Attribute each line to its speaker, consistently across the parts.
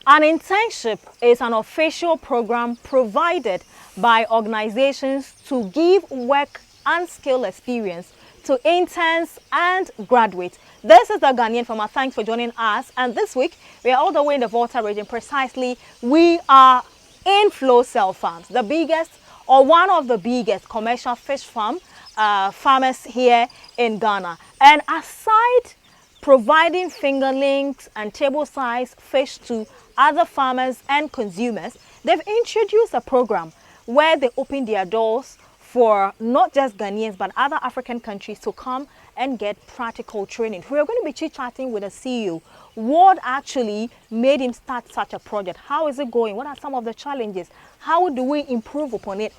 Speaker 1: An internship is an official program provided by organizations to give work and skill experience to interns and graduates. This is the Ghanaian Farmer. Thanks for joining us. And this week, we are all the way in the Volta region. Precisely, we are in Flow Cell Farms, the biggest or one of the biggest commercial fish farmers here in Ghana. And aside providing fingerlings and table-sized fish to other farmers and consumers, they've introduced a program where they open their doors for not just Ghanaians but other African countries to come and get practical training. We're going to be chit-chatting with the CEO. What actually made him start such a project? How is it going? What are some of the challenges? How do we improve upon it?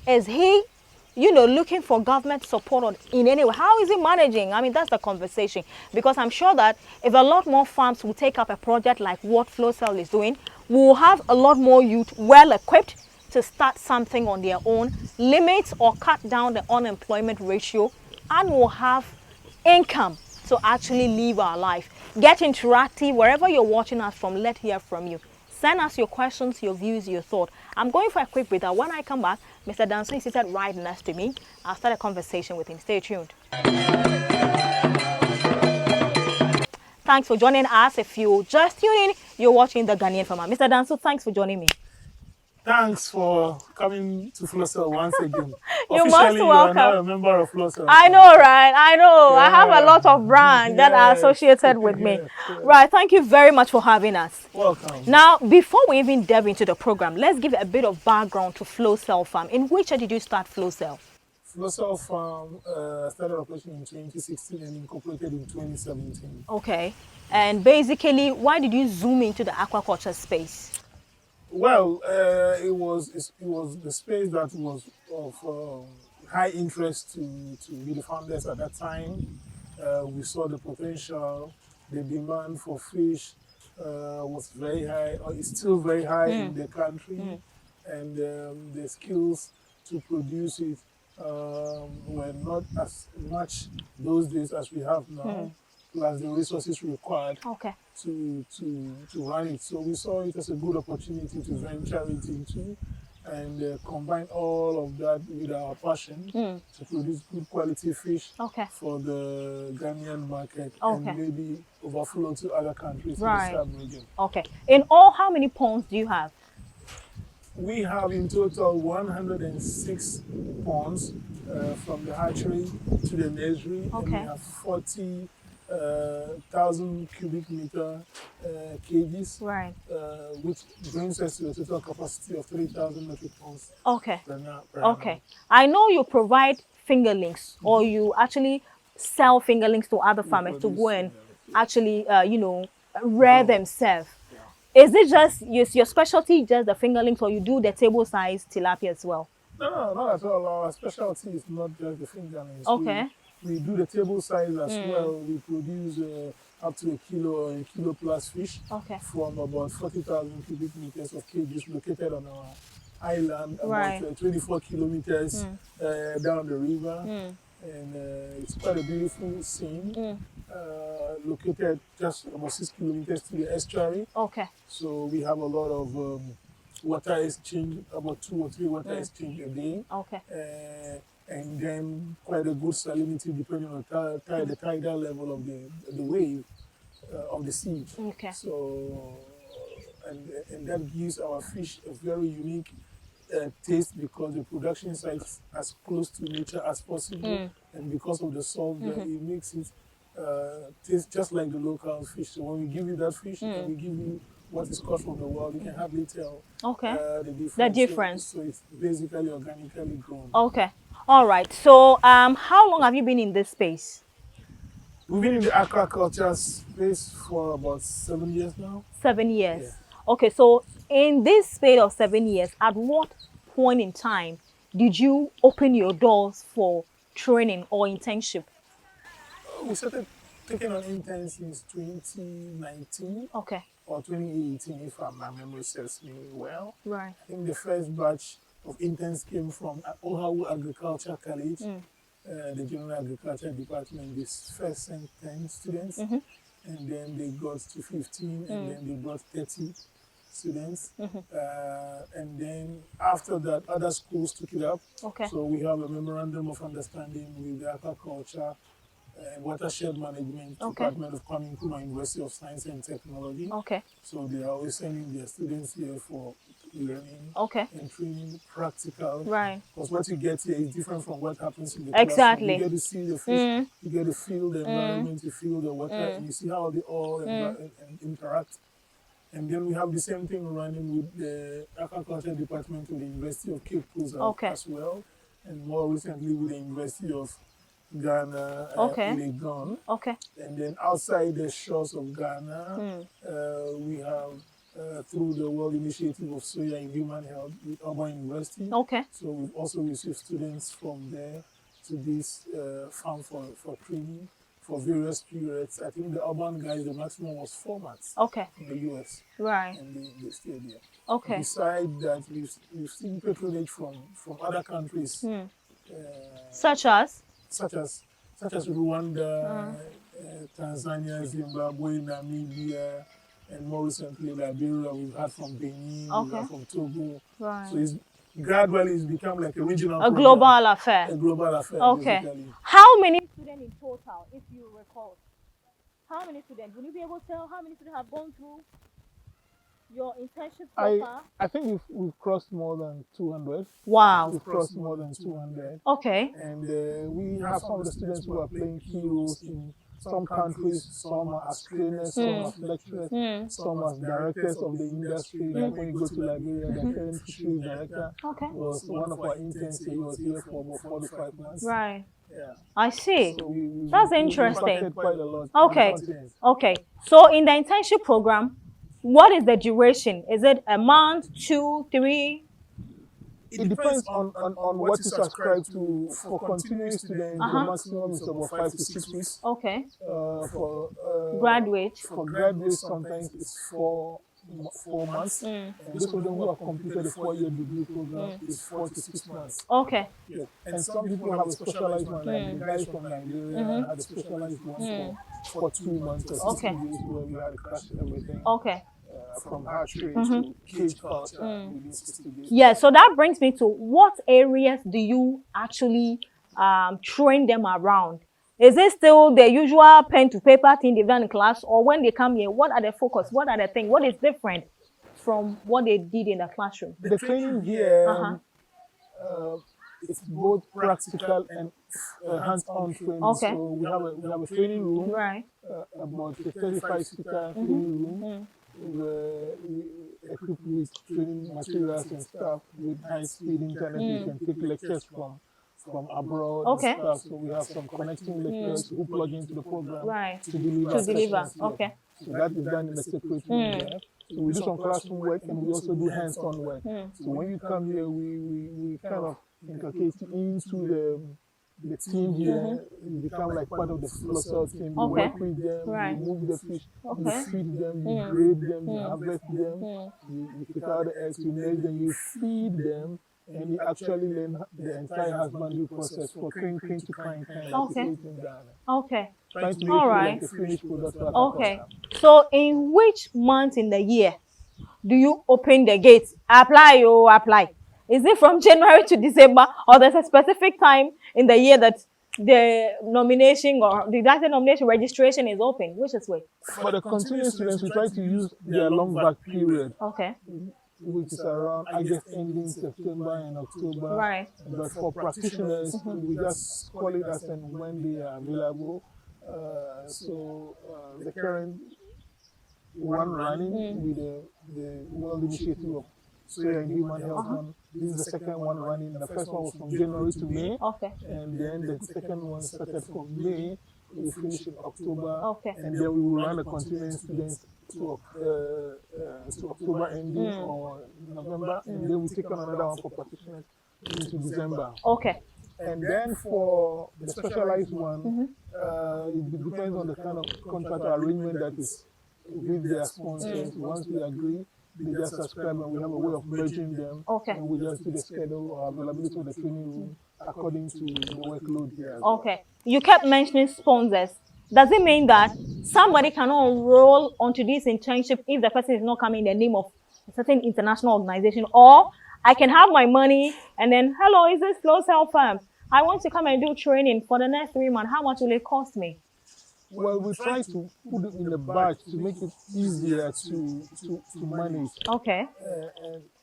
Speaker 1: Is he looking for government support in any way? How is he managing? I mean, that's the conversation. Because I'm sure that if a lot more farms will take up a project like what FlowCell is doing, we'll have a lot more youth well equipped to start something on their own, limit or cut down the unemployment ratio, and we'll have income to actually live our life. Get interactive wherever you're watching us from. Let's hear from you. Send us your questions, your views, your thoughts. I'm going for a quick break. When I come back, Mr. Danso is seated right next to me. I'll start a conversation with him. Stay tuned. Thanks for joining us. If you just tune in, you're watching the Ghanaian Farmer. Mr. Danso, thanks for joining me.
Speaker 2: Thanks for coming to FlowCell once again.
Speaker 1: You're
Speaker 2: Officially,
Speaker 1: most
Speaker 2: you
Speaker 1: welcome.
Speaker 2: are now a member of FlowCell.
Speaker 1: I know, right? I know.
Speaker 2: Yeah.
Speaker 1: I have a lot of brands that are associated with me.
Speaker 2: Yes.
Speaker 1: Right. Thank you very much for having us.
Speaker 2: Welcome.
Speaker 1: Now, before we even delve into the program, let's give a bit of background to FlowCell Farm. In which year did you start FlowCell?
Speaker 2: FlowCell Farm started operation in 2016 and incorporated in 2017.
Speaker 1: Okay. And basically, why did you zoom into the aquaculture space?
Speaker 2: Well, it was the space that was of high interest to the founders at that time. We saw the potential, the demand for fish was very high, or is still very high in the country, and the skills to produce it were not as much those days as we have now, plus the resources required to run it. So we saw it as a good opportunity to venture it into and combine all of that with our passion to produce good quality fish for the Ghanaian market and maybe overflow to other countries in the sub-region.
Speaker 1: Okay. In all, how many ponds do you have?
Speaker 2: We have in total 106 ponds from the hatchery to the nursery, and we have 40,000 cubic meter cages, which brings us to a total capacity of 3,000 metric tons.
Speaker 1: Okay. I know you provide fingerlings, or you actually sell fingerlings to other farmers to go and actually, rear themselves. Is it just your specialty, just the fingerlings, or you do the table-sized tilapia as well?
Speaker 2: No, not at all. Our specialty is not just the fingerlings. We do the table size as well. We produce up to a kilo plus fish from about 40,000 cubic meters of cages located on our island, about 24 kilometers down the river. And it's quite a beautiful scene, located just about 6 kilometers to the estuary. So we have a lot of water exchange, about 2 or 3 water exchange a day. And then quite a good salinity depending on the tidal level of the wave of the sea. So, and that gives our fish a very unique taste because the production site is as close to nature as possible, and because of the salt, it makes it taste just like the local fish. So when we give you that fish, and we give you what is caught from the wild, you can hardly tell the difference. So it's basically organically grown.
Speaker 1: All right. So how long have you been in this space?
Speaker 2: We've been in the aquaculture space for about 7 years now.
Speaker 1: 7 years. Yeah. Okay. So in this space of 7 years, at what point in time did you open your doors for training or internship?
Speaker 2: We started taking on interns since 2019. Or 2018, if my memory serves me well. I think the first batch of interns came from Ohawu Agriculture College, the General Agriculture Department. This first sent 10 students, and then they got to 15, and then they brought 30 students. And then after that, other schools took it up. So we have a memorandum of understanding with the Aquaculture and Watershed Management Department of Kwame Nkrumah University of Science and Technology. So they are always sending their students here for learning and training, practical. Because what you get here is different from what happens in the classroom. You get to see the fish, you get to feel the environment, you feel the water, and you see how they all interact. And then we have the same thing running with the Aquaculture Department of the University of Cape Coast as well, and more recently with the University of Ghana, Legon. And then outside the shores of Ghana, we have through the World Initiative of Soya in Human Health with Auburn University. So we've also received students from there to this farm for training for various periods. I think the Auburn guys, the maximum was 4 months in the US. And they stayed there. Besides that, we've seen patronage from other countries.
Speaker 1: Such as
Speaker 2: Rwanda, Tanzania, Zimbabwe, Namibia, and more recently Liberia. We've had from Benin, we've had from Togo. So it's gradually it's become like a regional program,
Speaker 1: global affair.
Speaker 2: A global affair. Basically.
Speaker 1: How many students in total, if you recall? How many students? Will you be able to tell how many students have gone through your internship so far?
Speaker 2: I think we've crossed more than 200.
Speaker 1: Wow.
Speaker 2: We've crossed more than 200.
Speaker 1: And
Speaker 2: we have some of the students who are playing key roles in some countries. Some are as trainers, some are lecturers, some are directors of the industry. Like when you go to Liberia, the current fisheries director was one of our interns. He was here for about 4 to 5 months.
Speaker 1: I see.
Speaker 2: So
Speaker 1: that's interesting.
Speaker 2: Quite a lot
Speaker 1: So in the internship program, what is the duration? Is it a month, 2, 3?
Speaker 2: It depends on what you subscribe to. For continuing students, the maximum is about 5 to 6 weeks. For
Speaker 1: graduates?
Speaker 2: For graduates, sometimes it's 4 months. And those of them who have completed the 4-year degree program is 4 to 6 months. And some people have a specialized one, like the guys from Nigeria had a specialized one for 2 months or 6 days where we had a class and everything. From hatchery to cage culture within 60 days.
Speaker 1: So that brings me to what areas do you actually train them around? Is it still the usual pen to paper thing they've done in class, or when they come here, what are the focus? What are the things? What is different from what they did in the classroom?
Speaker 2: The training here, it's both practical and hands-on training. So we have a training room, about a 35-seater training room. We equipped with training materials and stuff with high-speed internet. You can take lectures from abroad and stuff. So we have some connecting lecturers who plug into the program to deliver. So that is done in a separate room there. So we do some classroom work and we also do hands-on work. So when you come here, we kind of inculcate you into the team here. You become like part of the cell team. You work with them, you move the fish, you feed them, you grade them, you harvest them, you pick out the eggs, you make them, you feed them, and you actually learn the entire husbandry process for crane to kind, like in Ghana. Trying to make like a finished product.
Speaker 1: So in which month in the year do you open the gates? Apply. Is it from January to December, or there's a specific time in the year that the nomination or the nomination registration is open? Which is way?
Speaker 2: For the continuing students, we try to use their long back period. Which is around, I guess, ending September and October. But for practitioners, we just call it as and when they are available. The current one running with the World Initiative of Soya and Human Health one. This is the second one running. The first one was from January to May. And then the second one started from May. We finish in October. And then we will run the continuing students to October ending or November. And then we take on another one for practitioners into December. And then for the specialized one, it depends on the kind of contract or arrangement that is with their sponsors. Once we agree, they just subscribe and we have a way of merging them. And we just do the schedule or availability of the training room according to the workload here.
Speaker 1: You kept mentioning sponsors. Does it mean that somebody cannot enroll onto this internship if the person is not coming in the name of a certain international organization, or I can have my money and then, hello, is this Flow Cell firm? I want to come and do training for the next 3 months. How much will it cost me?
Speaker 2: Well, we try to put it in the batch to make it easier to manage.
Speaker 1: Okay.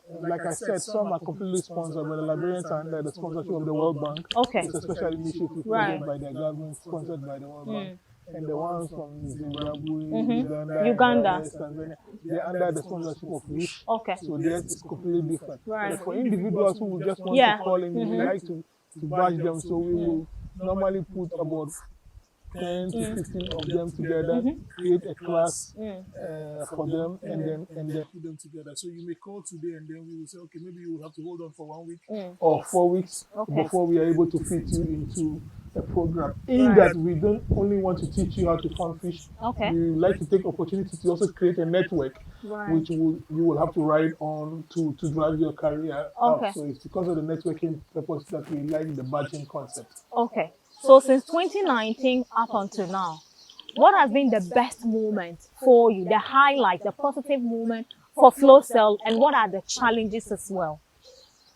Speaker 2: And like I said, some are completely sponsored, but the Liberians are under the sponsorship of the World Bank.
Speaker 1: Okay.
Speaker 2: It's a special initiative funded by the government, sponsored by the World Bank. And the ones from Zimbabwe, Uganda, Tanzania, they're under the sponsorship of WISH.
Speaker 1: Okay.
Speaker 2: So theirs is completely different.
Speaker 1: Right.
Speaker 2: But for individuals who just want to call in, we like to batch them. So we will normally put about 10 to 15 of them together, create a class for them, and then put them together. So you may call today, and then we will say, okay, maybe you will have to hold on for 1 week or 4 weeks before we are able to fit you into a program. In that we don't only want to teach you how to farm fish.
Speaker 1: Okay.
Speaker 2: We like to take opportunity to also create a network, which you will have to ride on to drive your career out. So it's because of the networking purpose that we like the badging concept.
Speaker 1: Okay. So since 2019 up until now, what has been the best moment for you, the highlight, the positive moment for Flow Cell, and what are the challenges as well?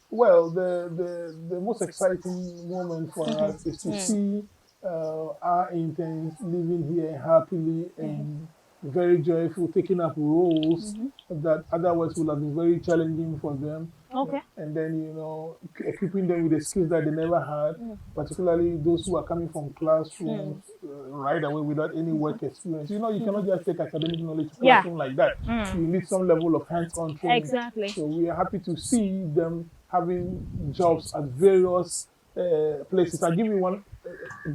Speaker 2: Well, the most exciting moment for us is to see our interns living here happily and very joyful, taking up roles that otherwise would have been very challenging for them.
Speaker 1: Okay.
Speaker 2: And then, you know, equipping them with the skills that they never had, particularly those who are coming from classrooms right away without any work experience. You know, you cannot just take academic knowledge to classroom like that. You need some level of hands-on training.
Speaker 1: Exactly.
Speaker 2: So we are happy to see them having jobs at various places. I'll give you one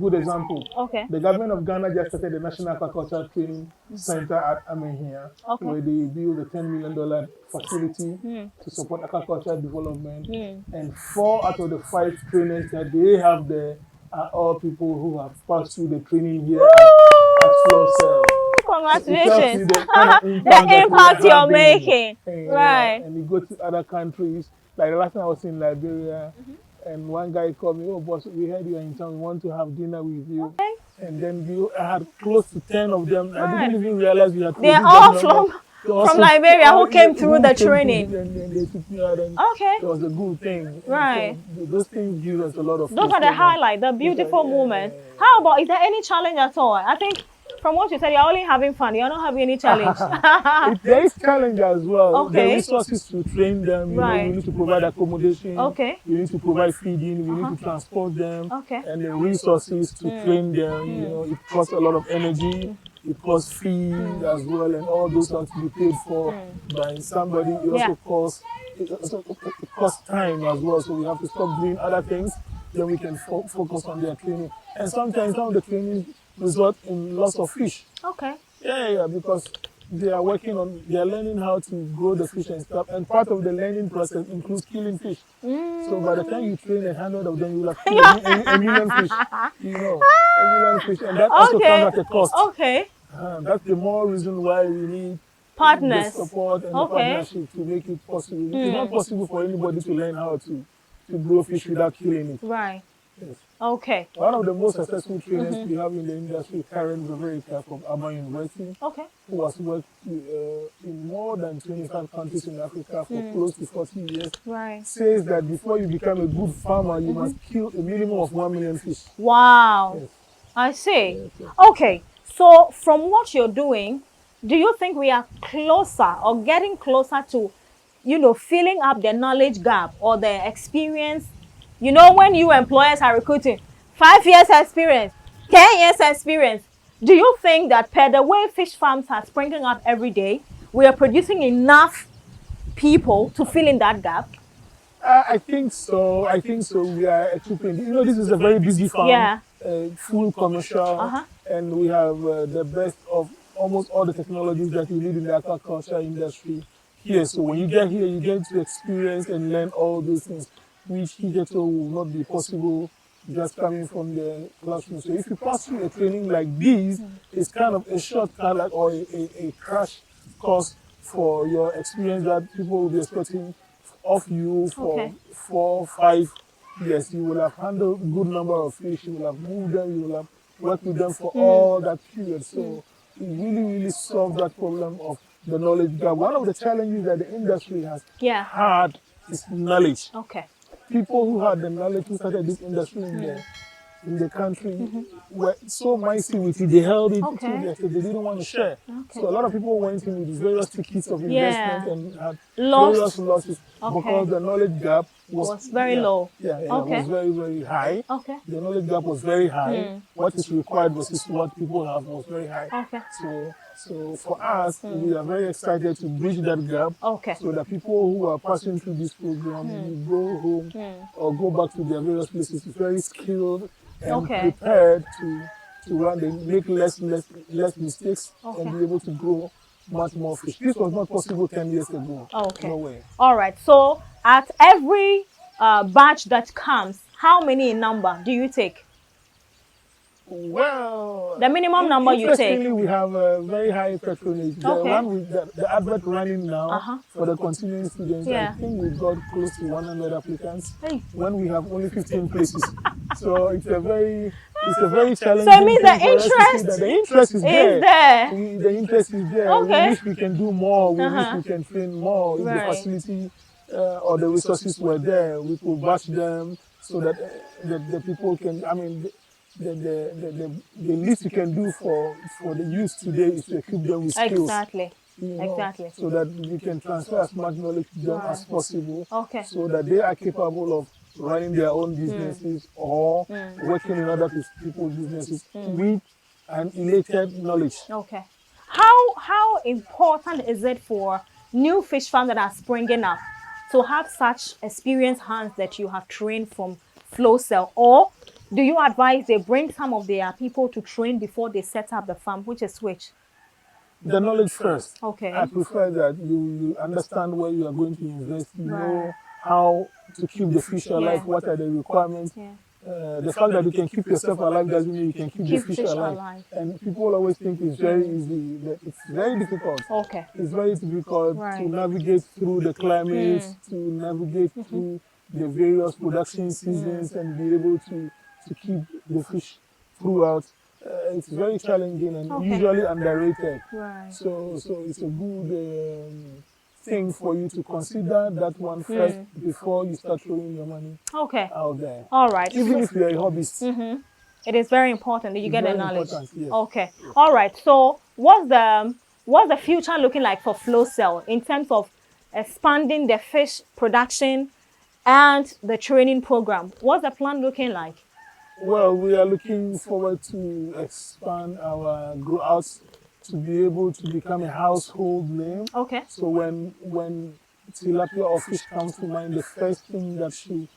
Speaker 2: good example.
Speaker 1: Okay.
Speaker 2: The government of Ghana just started the National Aquaculture Training Center at Amehia, where they built a $10 million facility to support aquaculture development. And 4 out of the 5 trainers that they have there are all people who have passed through the training here at Flow Cell.
Speaker 1: Congratulations.
Speaker 2: The, kind of
Speaker 1: the impact you're making. Right.
Speaker 2: And you go to other countries. Like the last time I was in Liberia, and one guy called me, oh boss, we heard you are in town, we want to have dinner with you. Okay. And then I had close to 10 of them. I didn't even realize we had.
Speaker 1: They're all from Liberia who came through the training.
Speaker 2: And they took me out, and
Speaker 1: okay.
Speaker 2: It was a good thing.
Speaker 1: Right.
Speaker 2: So those things give us a lot of.
Speaker 1: Those are the highlight, the beautiful moments. How about, is there any challenge at all? I think from what you said, you're only having fun. You're not having any challenge.
Speaker 2: There is challenge as well.
Speaker 1: Okay.
Speaker 2: There are resources to train them. You know, we need to provide accommodation.
Speaker 1: Okay.
Speaker 2: We need to provide feeding. We need to transport them.
Speaker 1: Okay.
Speaker 2: And the resources to train them. You know, it costs a lot of energy. It costs fees as well, and all those have to be paid for by somebody. It also costs time as well. So we have to stop doing other things. Then we can focus on their training. And sometimes some of the training result in loss of fish.
Speaker 1: Okay.
Speaker 2: Yeah, because they are learning how to grow the fish and stuff. And part of the learning process includes killing fish. So by the time you train 100 of them, you will have killed a million fish. You know, a million fish. And that also comes at a cost.
Speaker 1: Okay.
Speaker 2: That's the more reason why we need
Speaker 1: partners,
Speaker 2: the support and the partnership to make it possible. It's not possible for anybody to learn how to grow fish without killing it.
Speaker 1: Right.
Speaker 2: Yes.
Speaker 1: Okay.
Speaker 2: One of the most successful trainers we have in the industry, Karen Veverika from Auburn University, who has worked in more than 25 countries in Africa for close to 40 years, says that before you become a good farmer, you must kill a minimum of 1 million fish.
Speaker 1: Wow. Yes. I see. Yes. Okay. So from what you're doing, do you think we are closer or getting closer to, you know, filling up the knowledge gap or the experience? You know, when you employers are recruiting 5 years experience, 10 years experience, do you think that per the way fish farms are springing up every day, we are producing enough people to fill in that gap?
Speaker 2: I think so. We are equipping. You know, this is a very busy farm, full commercial, and we have the best of almost all the technologies that you need in the aquaculture industry here. So when you get here, you get to experience and learn all those things, which hitherto will not be possible just coming from the classroom. So if you pass through a training like this, it's kind of a shortcut or a crash course for your experience that people will be expecting of you for 4, 5 years. You will have handled a good number of fish, you will have moved them, you will have worked with them for all that period. So it really solved that problem of the knowledge gap. One of the challenges that the industry has had is knowledge.
Speaker 1: Okay.
Speaker 2: People who had the knowledge who started this industry in the country were so mighty with it, they held it to their, they didn't want to share. So a lot of people went in with various tickets of investment and had various losses because the knowledge gap was very low. It was very, very high. The knowledge gap was very high. What is required versus what people have was very high. So for us, we are very excited to bridge that gap so that people who are passing through this program will go home or go back to their various places very skilled and prepared to run, they make less mistakes and be able to grow much more fish. This was not possible 10 years ago. No way.
Speaker 1: All right. So at every batch that comes, how many in number do you take?
Speaker 2: Well,
Speaker 1: the minimum number you take.
Speaker 2: Interestingly, we have a very high patronage. The one with the advert running now for the continuing students, I think we've got close to 100 applicants when we have only 15 places. So it's a very challenging.
Speaker 1: So it means the
Speaker 2: interest is there. The interest is there.
Speaker 1: Okay.
Speaker 2: We wish we can do more. We wish we can train more. If the facility or the resources were there, we could batch them so that the people can. I mean. The least you can do for the youth today is to equip them with skills.
Speaker 1: Exactly.
Speaker 2: So that we can transfer as much knowledge to them as possible. So that they are capable of running their own businesses or working in other people's businesses with an elated knowledge.
Speaker 1: How important is it for new fish farms that are springing up to have such experienced hands that you have trained from Flow Cell, or do you advise they bring some of their people to train before they set up the farm, which is which?
Speaker 2: The knowledge first. I prefer that you understand where you are going to invest, you know how to keep the fish alive, what are the requirements. The fact that you can keep yourself alive doesn't mean you can keep the fish alive. And people always think it's very easy, but it's very difficult. It's very difficult to navigate through the climate, to navigate through the various production seasons and be able to keep the fish throughout. It's very challenging and usually underrated. So it's a good thing for you to consider that one first before you start throwing your money out there.
Speaker 1: All right.
Speaker 2: Even if you're a hobbyist.
Speaker 1: It is very important that you get the knowledge. All right. So what's the future looking like for Flow Cell in terms of expanding the fish production and the training program? What's the plan looking like?
Speaker 2: Well, we are looking forward to expand our grow outs to be able to become a household name. So when tilapia or fish comes to mind, the first thing that should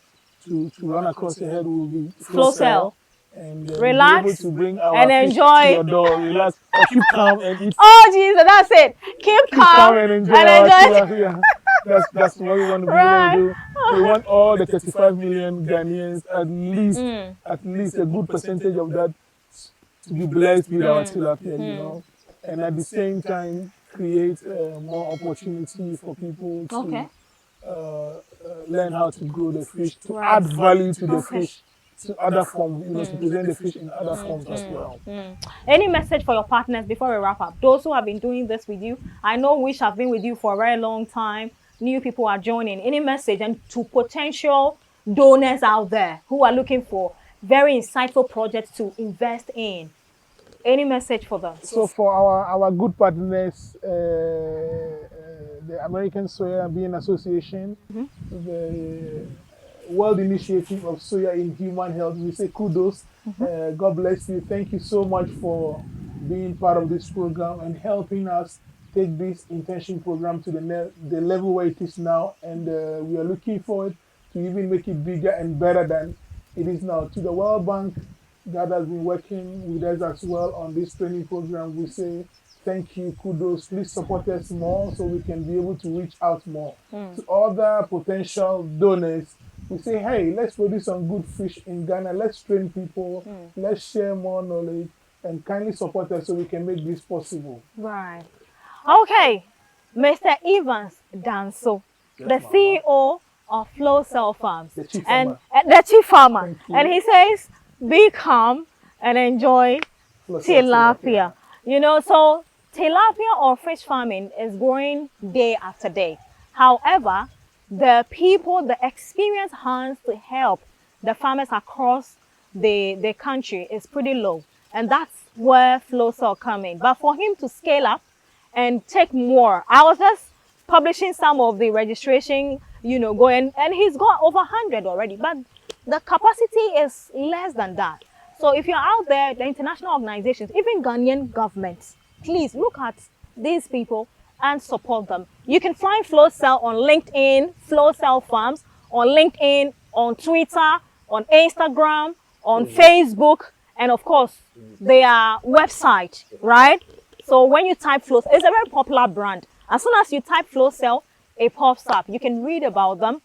Speaker 2: to run across the head will be Flow Cell. And
Speaker 1: relax
Speaker 2: be able to bring our
Speaker 1: and enjoy.
Speaker 2: To your door, relax, keep calm and eat.
Speaker 1: Oh Jesus, that's it. Keep calm
Speaker 2: and enjoy our tilapia. That's what we want to be able to do. We want all the 35 million Ghanaians, at least a good percentage of that to be blessed with our tilapia, you know. And at the same time, create more opportunity for people to learn how to grow the fish, to add value to the fish, to other forms, you know, to present the fish in other forms as well.
Speaker 1: Any message for your partners before we wrap up? Those who have been doing this with you, I know Wish have been with you for a very long time. New people are joining. Any message, and to potential donors out there who are looking for very insightful projects to invest in? Any message for them?
Speaker 2: So for our good partners, the American Soya and Bean Association, the World Initiative of Soya in Human Health, we say kudos. God bless you. Thank you so much for being part of this program and helping us take this internship program to the level where it is now. And we are looking forward to even make it bigger and better than it is now. To the World Bank that has been working with us as well on this training program, we say thank you, kudos. Please support us more so we can be able to reach out more. To other potential donors, we say, hey, let's produce some good fish in Ghana. Let's train people. Let's share more knowledge and kindly support us so we can make this possible.
Speaker 1: Right. Okay. Mr. Evans Danso, the CEO of Flow Cell Farms.
Speaker 2: The chief
Speaker 1: and
Speaker 2: farmer.
Speaker 1: The chief farmer. And he says, be calm and enjoy tilapia. You know, so tilapia or fish farming is growing day after day. However, the people, the experienced hands to help the farmers across the country is pretty low. And that's where Flow Cell come in. But for him to scale up and take more, I was just publishing some of the registration, going, and he's got over 100 already. But the capacity is less than that. So if you're out there, the international organizations, even Ghanaian governments, please look at these people and support them. You can find Flow Cell on LinkedIn, Flow Cell Farms, on LinkedIn, on Twitter, on Instagram, on Facebook, and of course, their website, right? So when you type Flow Cell, it's a very popular brand. As soon as you type Flow Cell, it pops up. You can read about them,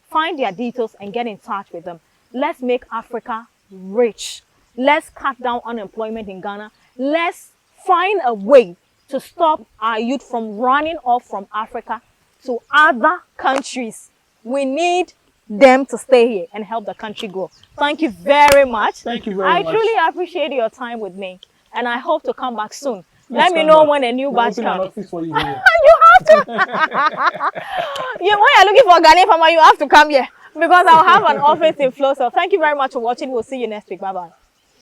Speaker 1: find their details, and get in touch with them. Let's make Africa rich. Let's cut down unemployment in Ghana. Let's find a way to stop our youth from running off from Africa to other countries. We need them to stay here and help the country grow. Thank you very much.
Speaker 2: Thank you very much.
Speaker 1: I truly appreciate your time with me, and I hope to come back soon. Let me know when a new batch comes. You have to. When you're looking for a Ghanaian farmer, you have to come here because I'll have an office in Flow. So thank you very much for watching. We'll see you next week. Bye-bye.